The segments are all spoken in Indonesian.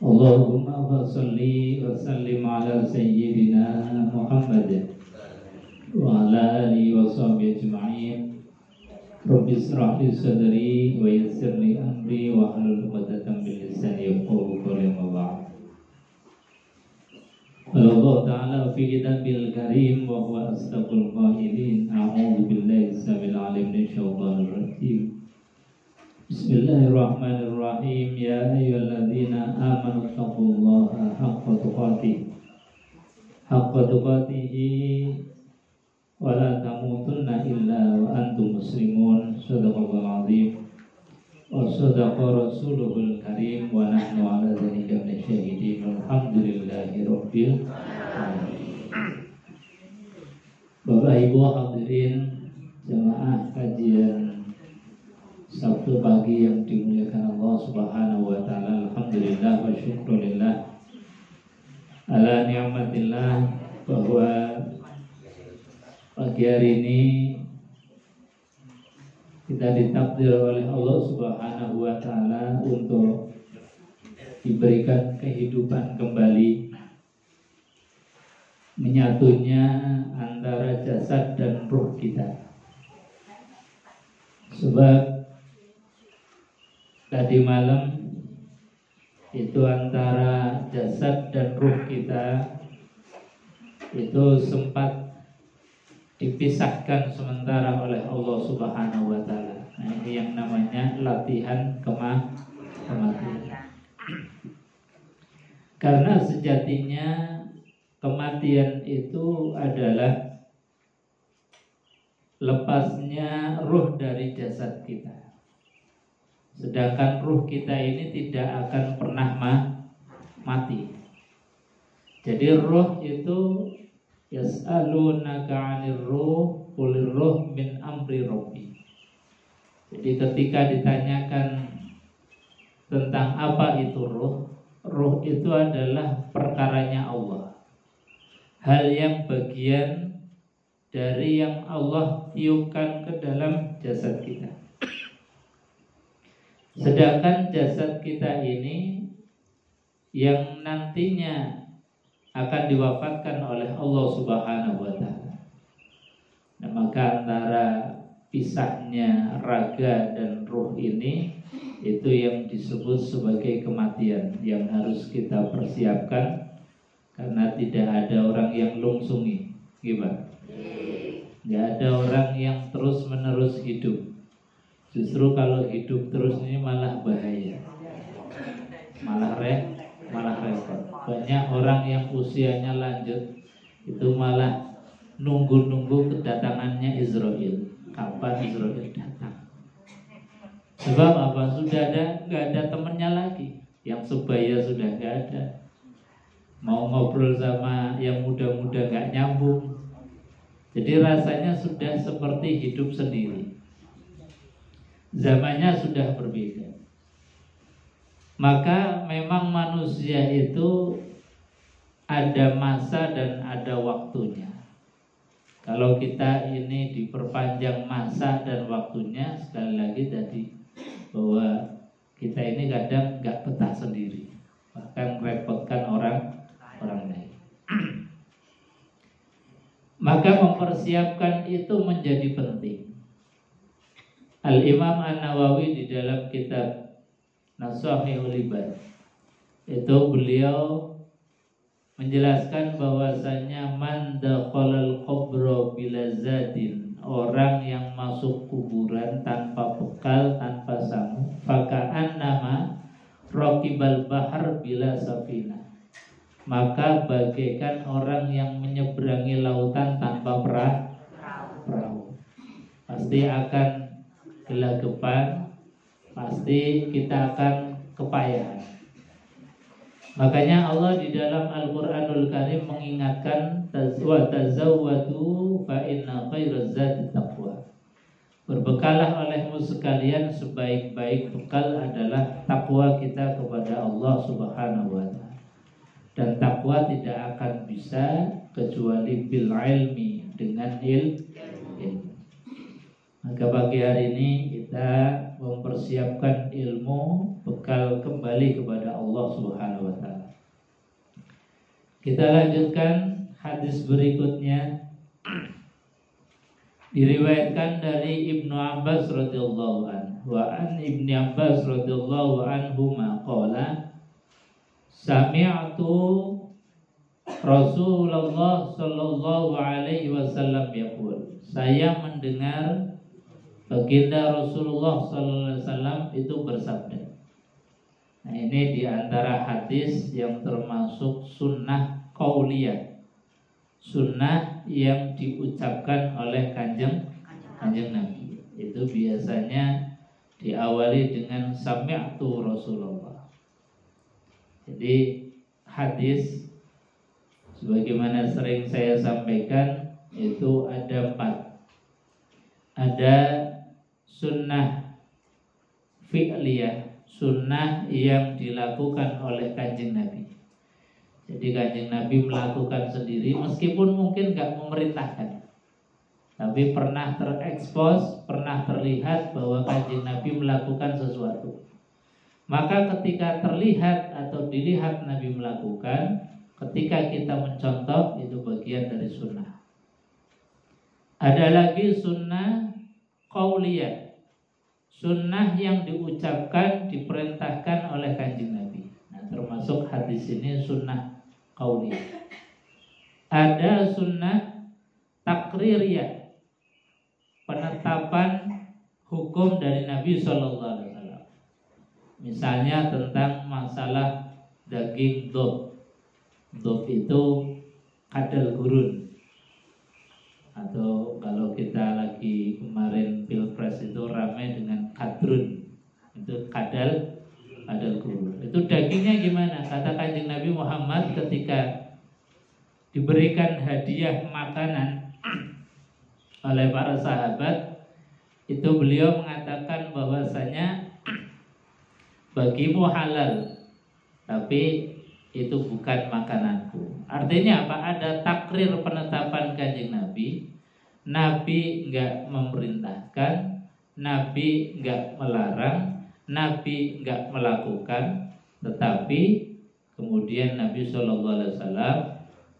Allahumma salli wa sallim ala sayyidina Muhammad wa ala alihi wa sahbihi ajma'in. Rabbi israh li sadri wa yassir li amri wa hlul 'uqdatam min lisani yafqahu qawli. Ma ba'd. Allah Ta'ala fi kitabil karim wa huwa asdaqul qailin. A'udzu billahi samil alim minasy syaithanir rajim. Bismillahirrahmanirrahim. Ya ayyuhalladzina amanu taqullaha haqqa tuqatih wa la tamutunna illa wa antum muslimun. Shadaqallahul azim wa shadaqa rasuluhul karim wa nahnu ala dzalika minasyahidin. Alhamdulillahi rabbil alamin. Bapak Ibu hadirin jamaah kajian Sabtu pagi yang dimuliakan Allah Subhanahu wa taala. Alhamdulillah wa syukurillah ala ni'matillah, bahwa pagi hari ini kita ditakdir oleh Allah Subhanahu wa taala untuk diberikan kehidupan kembali, menyatunya antara jasad dan ruh kita. Sebab tadi malam itu antara jasad dan ruh kita itu sempat dipisahkan sementara oleh Allah Subhanahu wa taala. Nah, ini yang namanya latihan kematian. Karena sejatinya kematian itu adalah lepasnya ruh dari jasad kita. Sedangkan ruh kita ini tidak akan pernah mati. Jadi ruh itu yas'alunaka 'anir ruh qulir ruh min amri rabbi. Jadi ketika ditanyakan tentang apa itu ruh, ruh itu adalah perkaranya Allah. Hal yang bagian dari yang Allah tiupkan ke dalam jasad kita. Sedangkan jasad kita ini yang nantinya akan diwafatkan oleh Allah Subhanahu wa taala. Nah, maka antara pisahnya raga dan ruh ini itu yang disebut sebagai kematian yang harus kita persiapkan, karena tidak ada orang yang lungsungi. Gimana? Tidak ada orang yang terus menerus hidup. Justru kalau hidup terus ini malah bahaya, malah repot. Banyak orang yang usianya lanjut itu malah nunggu kedatangannya Israel. Kapan Israel datang? Sebab apa? Sudah nggak ada temennya lagi. Yang sebaya sudah nggak ada. Mau ngobrol sama yang muda-muda nggak nyambung. Jadi rasanya sudah seperti hidup sendiri. Zamannya sudah berbeda. Maka memang manusia itu ada masa dan ada waktunya. Kalau kita ini diperpanjang masa dan waktunya, sekali lagi tadi bahwa kita ini kadang nggak betah sendiri, bahkan merepotkan orang lain. Maka mempersiapkan itu menjadi penting. Al-Imam An-Nawawi di dalam kitab Nashahihul Ibad itu beliau menjelaskan bahwasanya man dakhalal qabra bila zadin, orang yang masuk kuburan tanpa bekal, tanpa sangu, faka'annama raqibal bahar bila safina, maka bagaikan orang yang menyeberangi lautan tanpa perahu. Pasti akan gelagapan, pasti kita akan kepayahan. Makanya Allah di dalam Al-Qur'anul Karim mengingatkan tazawwadu fa inna khairaz zadi taqwa. Berbekalah olehmu sekalian, sebaik-baik bekal adalah takwa kita kepada Allah Subhanahu wa taala. Dan takwa tidak akan bisa kecuali bil ilmi, dengan ilmu. Maka pagi hari ini kita mempersiapkan ilmu, bekal kembali kepada Allah Subhanahu wa Kita lanjutkan hadis berikutnya. Diriwayatkan dari Ibnu Abbas radhiyallahu anhu. Wa an Ibnu Abbas radhiyallahu anhu qala sami'tu Rasulullah sallallahu alaihi wasallam yaqul. Saya mendengar baginda Rasulullah sallallahu alaihi wasallam itu bersabda. Nah, ini diantara hadis yang termasuk sunnah qauliyah, sunnah yang diucapkan oleh kanjeng Nabi. Itu biasanya diawali dengan sami'tu Rasulullah. Jadi hadis sebagaimana sering saya sampaikan itu ada 4. Ada sunnah fi'liyah, sunnah yang dilakukan oleh kanjeng Nabi. Jadi kanjeng Nabi melakukan sendiri meskipun mungkin gak memerintahkan, tapi pernah terekspos, pernah terlihat bahwa kanjeng Nabi melakukan sesuatu. Maka ketika terlihat atau dilihat Nabi melakukan, ketika kita mencontoh, itu bagian dari sunnah. Ada lagi sunnah qauliyah, sunnah yang diucapkan, diperintahkan oleh kanjeng Nabi. Nah, termasuk hadis ini sunnah qauliyah. Ada sunnah takririyah, penetapan hukum dari Nabi SAW. Misalnya tentang masalah daging dob. Dob itu kadal gurun, atau kalau kita lagi kemarin pilpres itu ramai dengan kadrun, itu kadal gurun. Itu dagingnya gimana? Kata kanjeng Nabi Muhammad ketika diberikan hadiah makanan oleh para sahabat, itu beliau mengatakan bahwasanya bagimu halal, tapi itu bukan makananku. Artinya apa? Ada takrir penetapan kanjeng Nabi. Nabi enggak memerintahkan, Nabi enggak melarang, Nabi enggak melakukan, tetapi kemudian Nabi SAW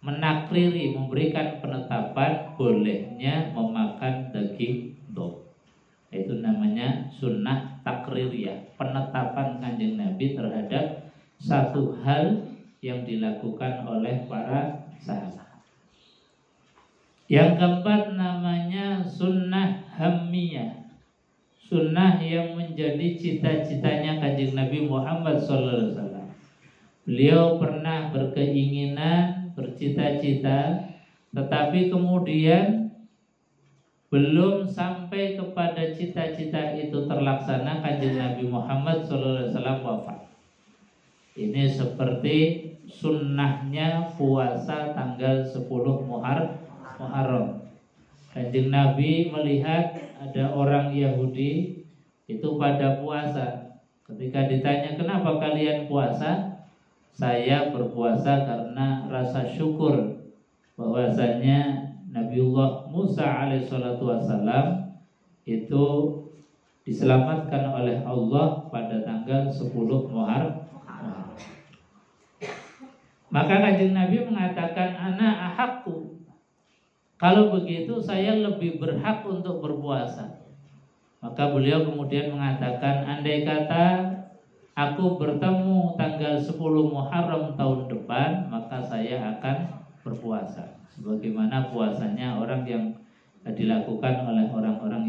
menakriri, memberikan penetapan bolehnya memakan daging dob. Itu namanya sunnah takririyah, penetapan kanjeng Nabi terhadap satu hal yang dilakukan oleh para sahabat. Yang keempat namanya sunnah hammiyah, sunnah yang menjadi cita-citanya kanjeng Nabi Muhammad SAW. Beliau pernah berkeinginan, bercita-cita, tetapi kemudian belum sampai kepada cita-cita itu terlaksana, kanjeng Nabi Muhammad SAW wafat. Ini seperti sunnahnya puasa tanggal 10 Muharram. Kanjeng Nabi melihat ada orang Yahudi itu pada puasa. Ketika ditanya, kenapa kalian puasa? Saya berpuasa karena rasa syukur bahwasanya Nabiullah Musa alaihissalatu wassalam itu diselamatkan oleh Allah pada tanggal 10 Muharram. Maka kanjeng Nabi mengatakan, ana ahakku, kalau begitu saya lebih berhak untuk berpuasa. Maka beliau kemudian mengatakan, andai kata aku bertemu tanggal 10 Muharram tahun depan, maka saya akan berpuasa sebagaimana puasanya orang yang dilakukan oleh orang-orang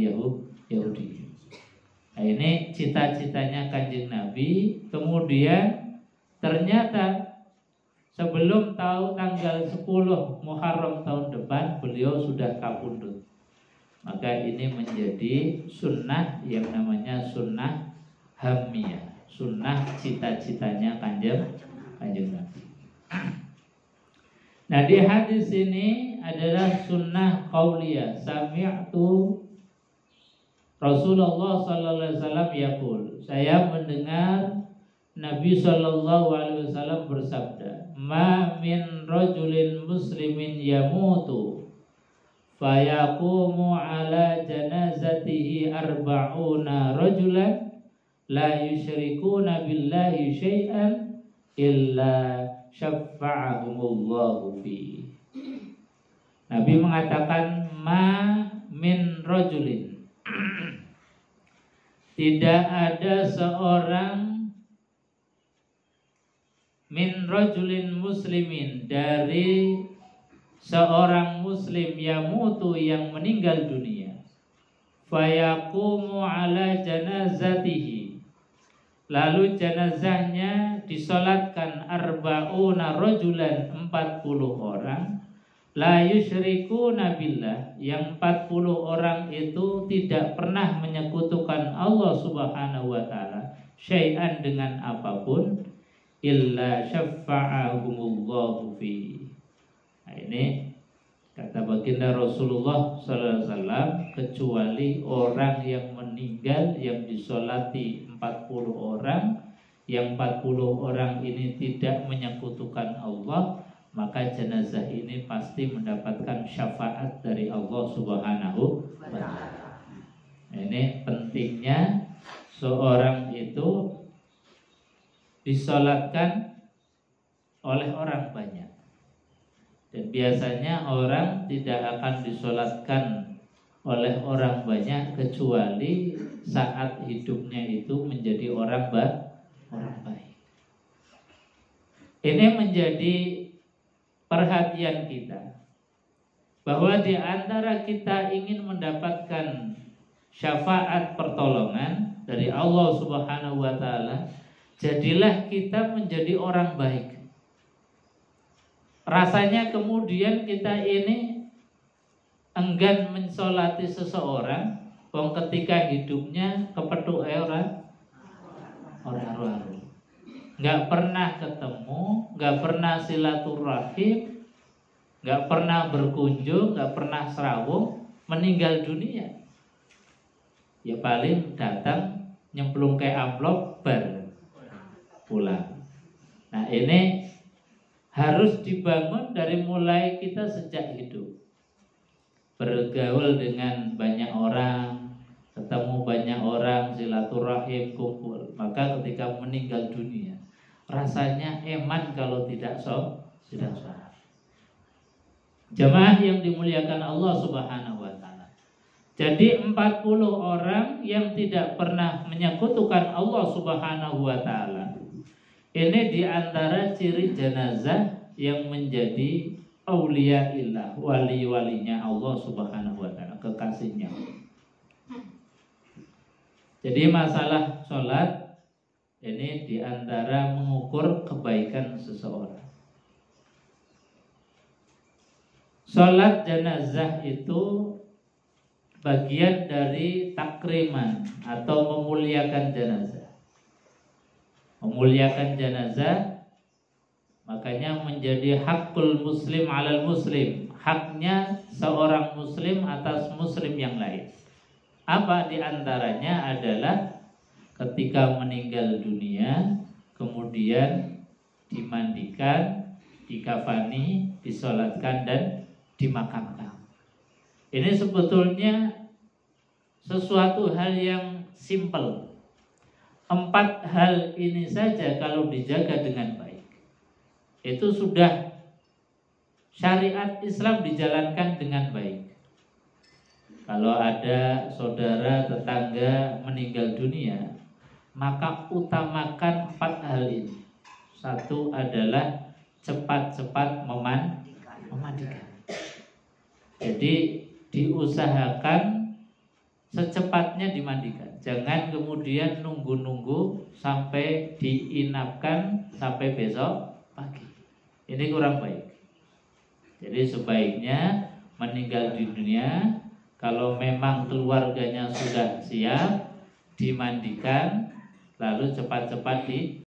Yahudi. Nah, ini cita-citanya kanjeng Nabi. Kemudian ternyata sebelum tahu tanggal 10 Muharram tahun depan, beliau sudah kapundhut. Maka ini menjadi sunnah yang namanya sunnah hammiyah, sunnah cita-citanya kanjeng Nabi. Nah, di hadis ini adalah sunnah qauliyah. Sami'tu Rasulullah sallallahu alaihi wasallam yaqul. Saya mendengar Nabi sallallahu alaihi wasallam bersabda, "Ma min rajulin muslimin yamutu fayaqumu ala janazatihi arba'una rajulan la yusyrikuna billahi syai'an illa syafa'ahumullahu fi. Nabi mengatakan ma min rajulin, tidak ada seorang min rajulin muslimin, dari seorang muslim yamutu yang meninggal dunia, fayaqumu ala janazatihi, lalu jenazahnya disolatkan arba'una rajulan, 40 orang, la yusyrikuna billah, yang 40 orang itu tidak pernah menyekutukan Allah Subhanahu wa taala syai'an dengan apapun, illa syafa'ahumullahu fi. Nah, ini kata baginda Rasulullah sallallahu alaihi wasallam, kecuali orang yang meninggal yang disolati 40 orang, yang 40 orang ini tidak menyekutukan Allah, maka jenazah ini pasti mendapatkan syafaat dari Allah Subhanahu wa taala. Ini pentingnya seorang itu disolatkan oleh orang banyak. Dan biasanya orang tidak akan disolatkan oleh orang banyak kecuali saat hidupnya itu menjadi orang baik. Ini menjadi perhatian kita, bahwa di antara kita ingin mendapatkan syafaat pertolongan dari Allah Subhanahu wa taala, jadilah kita menjadi orang baik. Rasanya kemudian kita ini enggan mensolati seseorang, wong ketika hidupnya kepethuk orang nggak pernah ketemu, nggak pernah silaturahim, nggak pernah berkunjung, nggak pernah serawung, meninggal dunia, ya paling datang nyemplung ke amplop bar pulang. Nah, ini harus dibangun dari mulai kita sejak hidup, bergaul dengan banyak orang, ketemu banyak orang, silaturahim, kumpul. Maka ketika meninggal dunia, rasanya eman kalau tidak sholat. Jamaah yang dimuliakan Allah Subhanahu wa taala. Jadi 40 orang yang tidak pernah menyekutukan Allah Subhanahu wa taala, ini diantara ciri jenazah yang menjadi auliyaillah, wali-walinya Allah Subhanahu wa taala, kekasihnya. Jadi masalah sholat ini diantara mengukur kebaikan seseorang. Sholat jenazah itu bagian dari takriman atau memuliakan jenazah. Memuliakan jenazah, makanya menjadi hakul muslim alal muslim, haknya seorang muslim atas muslim yang lain. Apa diantaranya adalah ketika meninggal dunia, kemudian dimandikan, dikafani, disolatkan, dan dimakamkan. Ini sebetulnya sesuatu hal yang simpel. 4 hal ini saja kalau dijaga dengan baik, itu sudah syariat Islam dijalankan dengan baik. Kalau ada saudara tetangga meninggal dunia, maka utamakan 4 hal ini. 1 adalah cepat-cepat memandikan. Jadi diusahakan secepatnya dimandikan. Jangan kemudian nunggu-nunggu sampai diinapkan sampai besok pagi. Ini kurang baik. Jadi sebaiknya meninggal di dunia, kalau memang keluarganya sudah siap, dimandikan, lalu cepat-cepat